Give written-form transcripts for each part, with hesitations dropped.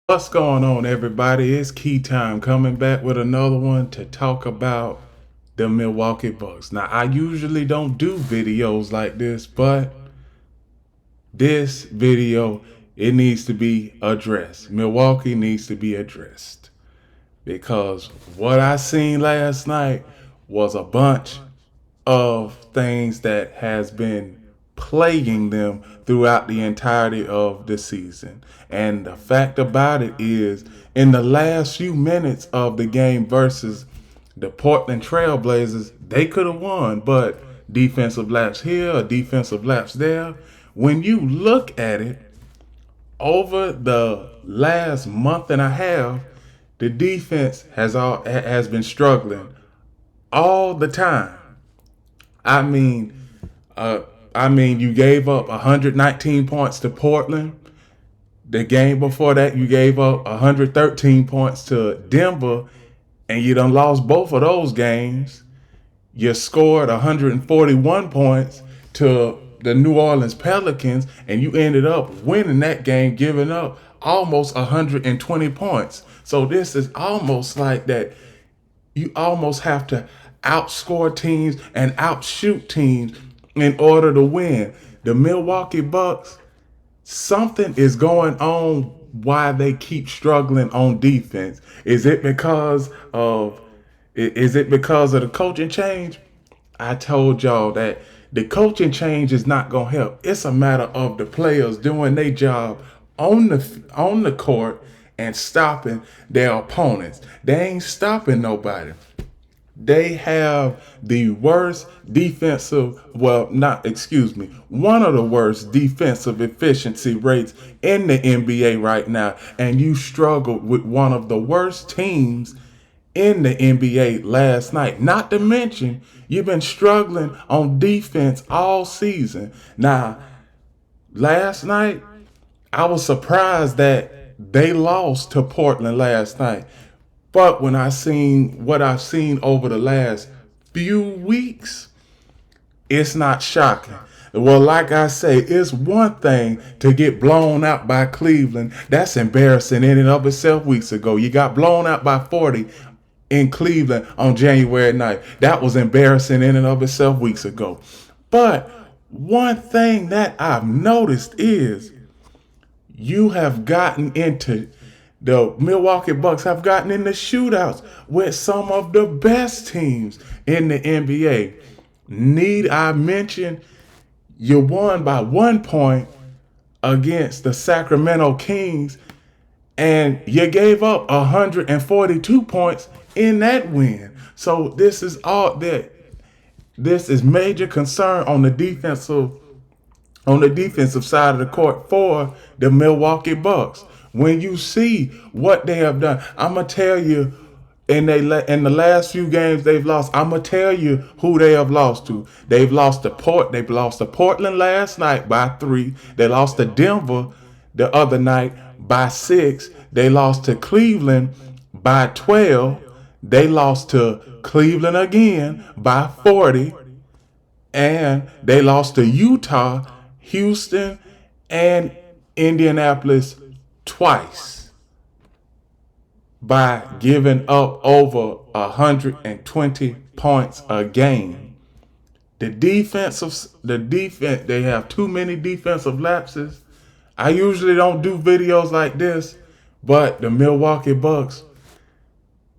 What's going on, everybody? It's Key Time coming back with another one to talk about the Milwaukee Bucks. Now, I usually don't do videos like this, but this video, it needs to be addressed. Milwaukee needs to be addressed because what I seen last night was a bunch of things that has been plaguing them throughout the entirety of the season. And the fact about it is, in the last few minutes of the game versus the Portland Trailblazers, they could have won, but defensive lapse here, a defensive lapse there. When you look at it, over the last month and a half, the defense has been struggling all the time. I mean, uh, you gave up 119 points to Portland. The game before that, you gave up 113 points to Denver, and you done lost both of those games. You scored 141 points to the New Orleans Pelicans, and you ended up winning that game, giving up almost 120 points. So this is almost like that. You almost have to outscore teams and outshoot teams in order to win. The Milwaukee Bucks, something is going on why they keep struggling on defense. Is it because of the coaching change? I told y'all that the coaching change is not gonna help. It's a matter of the players doing their job on the court and stopping their opponents. They ain't stopping nobody. They have the worst defensive, well, not, excuse me, one of the worst defensive efficiency rates in the NBA right now. And you struggled with one of the worst teams in the NBA last night. Not to mention, you've been struggling on defense all season. Now, last night, I was surprised that they lost to Portland last night. But when I seen what I've seen over the last few weeks, it's not shocking. Well, like I say, it's one thing to get blown out by Cleveland. That's embarrassing in and of itself weeks ago. You got blown out by 40 in Cleveland on January 9th. That was embarrassing in and of itself weeks ago. But one thing that I've noticed is you have gotten into the Milwaukee Bucks have gotten into shootouts with some of the best teams in the NBA. Need I mention you won by 1 point against the Sacramento Kings, and you gave up 142 points in that win. So this is all that. This is major concern on the defensive side of the court for the Milwaukee Bucks. When you see what they have done, I'm gonna tell you. In the last few games they've lost, I'm gonna tell you who they have lost to. They've lost to Portland last night by 3. They lost to Denver the other night by 6. They lost to Cleveland by 12. They lost to Cleveland again by 40, and they lost to Utah, Houston, and Indianapolis twice by giving up over 120 points a game. They have too many defensive lapses. I usually don't do videos like this, but the Milwaukee Bucks,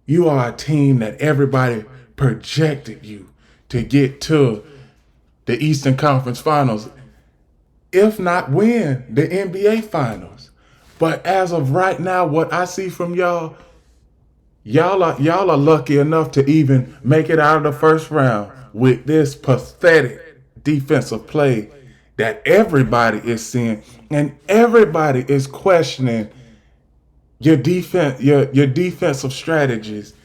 you are a team that everybody projected you to get to the Eastern Conference Finals, if not win the NBA Finals. But as of right now, what I see from y'all are lucky enough to even make it out of the first round with this pathetic defensive play that everybody is seeing, and everybody is questioning your defensive strategies.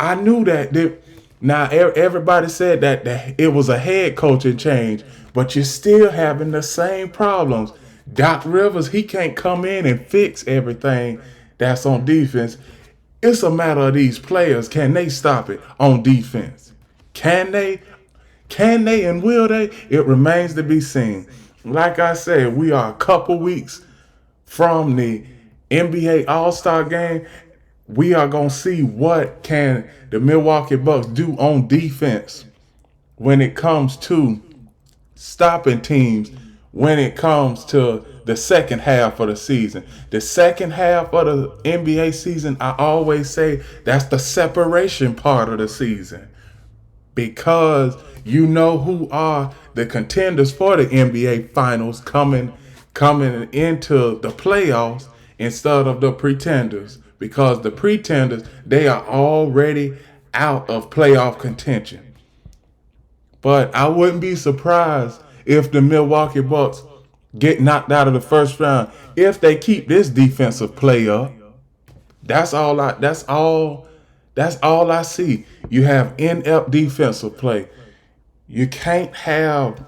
I knew that. Now everybody said that it was a head coaching change, but you're still having the same problems. Doc Rivers, he can't come in and fix everything that's on defense. It's a matter of these players. Can they stop it on defense? Can they? Can they and will they? It remains to be seen. Like I said, we are a couple weeks from the NBA All-Star game, we are going to see what can the Milwaukee Bucks do on defense when it comes to stopping teams, when it comes to the second half of the season. The second half of the NBA season, I always say that's the separation part of the season, because you know who are the contenders for the NBA finals coming into the playoffs instead of the pretenders, because the pretenders, they are already out of playoff contention. But I wouldn't be surprised if the Milwaukee Bucks get knocked out of the first round if they keep this defensive play up. That's all I see. You have inept defensive play. You can't have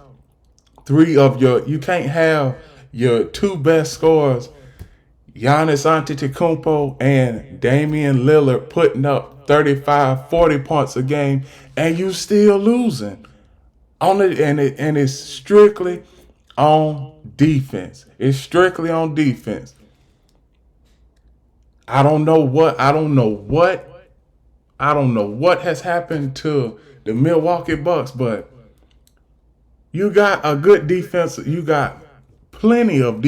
you can't have your two best scorers, Giannis Antetokounmpo and Damian Lillard, putting up 35, 40 points a game, and you still losing. And it's strictly on defense. It's strictly on defense. I don't know what has happened to the Milwaukee Bucks, but you got a good defense. You got plenty of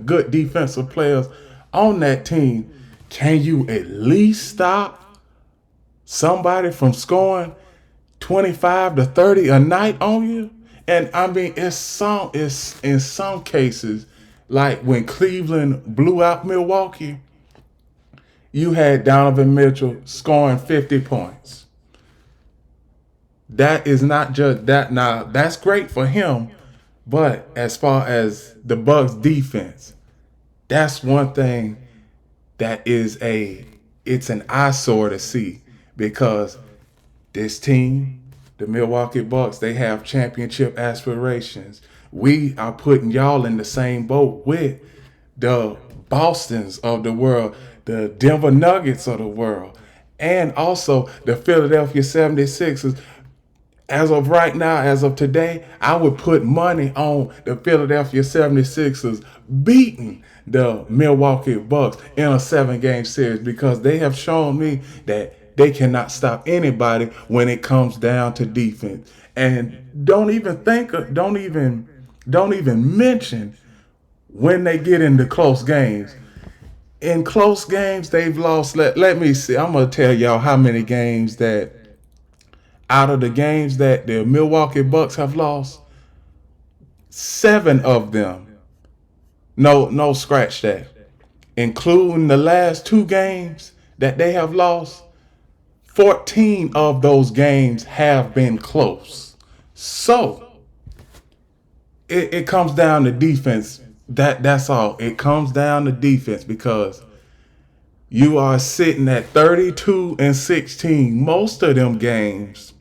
good defensive players on that team. Can you at least stop somebody from scoring 25 to 30 a night on you? And I mean, it's in some cases, like when Cleveland blew out Milwaukee, you had Donovan Mitchell scoring 50 points. That is not just that. Now, that's great for him, but as far as the Bucks defense, that's one thing that it's an eyesore to see, because this team, the Milwaukee Bucks, they have championship aspirations. We are putting y'all in the same boat with the Bostons of the world, the Denver Nuggets of the world, and also the Philadelphia 76ers. As of right now, as of today, I would put money on the Philadelphia 76ers beating the Milwaukee Bucks in a 7-game series, because they have shown me that they cannot stop anybody when it comes down to defense. And don't even mention when they get into close games. In close games, they've lost. Let me see. I'm going to tell y'all how many games that, out of the games that the Milwaukee Bucks have lost, 7 of them, no, scratch that, including the last 2 games that they have lost, 14 of those games have been close. So it comes down to defense. That's all. It comes down to defense, because you are sitting at 32-16. Most of them games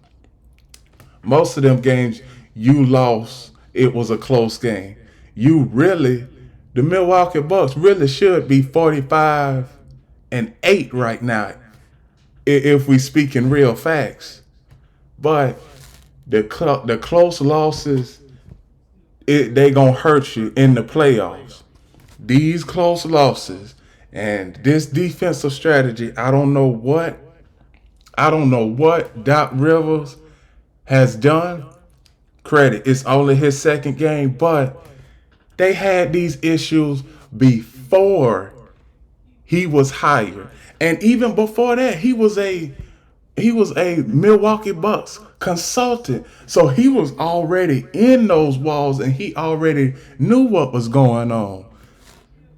you lost. It was a close game. The Milwaukee Bucks really should be 45-8 right now, if we speak in real facts. But the close losses, they gonna hurt you in the playoffs. These close losses and this defensive strategy, I don't know what Doc Rivers has done. Credit, it's only his second game, but they had these issues before he was hired. And even before that, he was a Milwaukee Bucks consultant. So he was already in those walls, and he already knew what was going on.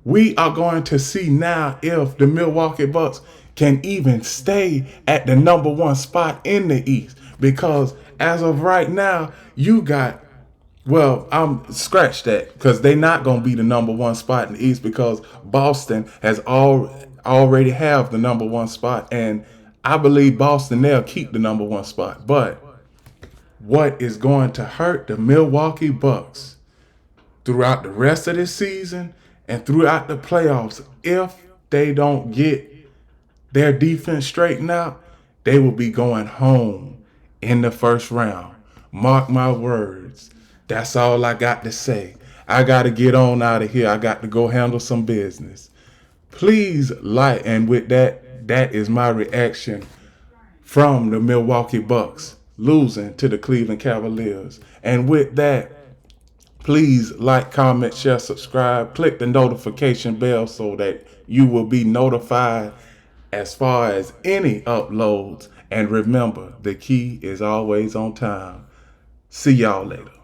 We are going to see now if the Milwaukee Bucks can even stay at the number 1 spot in the East. Because as of right now, you got, I'm scratch that, because they're not going to be the number 1 spot in the East, because Boston has already have the number 1 spot, and I believe Boston, they'll keep the number 1 spot. But what is going to hurt the Milwaukee Bucks throughout the rest of this season and throughout the playoffs, if they don't get their defense straightened out, they will be going home in the first round. Mark my words. That's all I got to say. I got to get on out of here. I got to go handle some business. Please like, and with that, that is my reaction from the Milwaukee Bucks losing to the Cleveland Cavaliers. And with that, please like, comment, share, subscribe, click the notification bell so that you will be notified as far as any uploads. And remember, the key is always on time. See y'all later.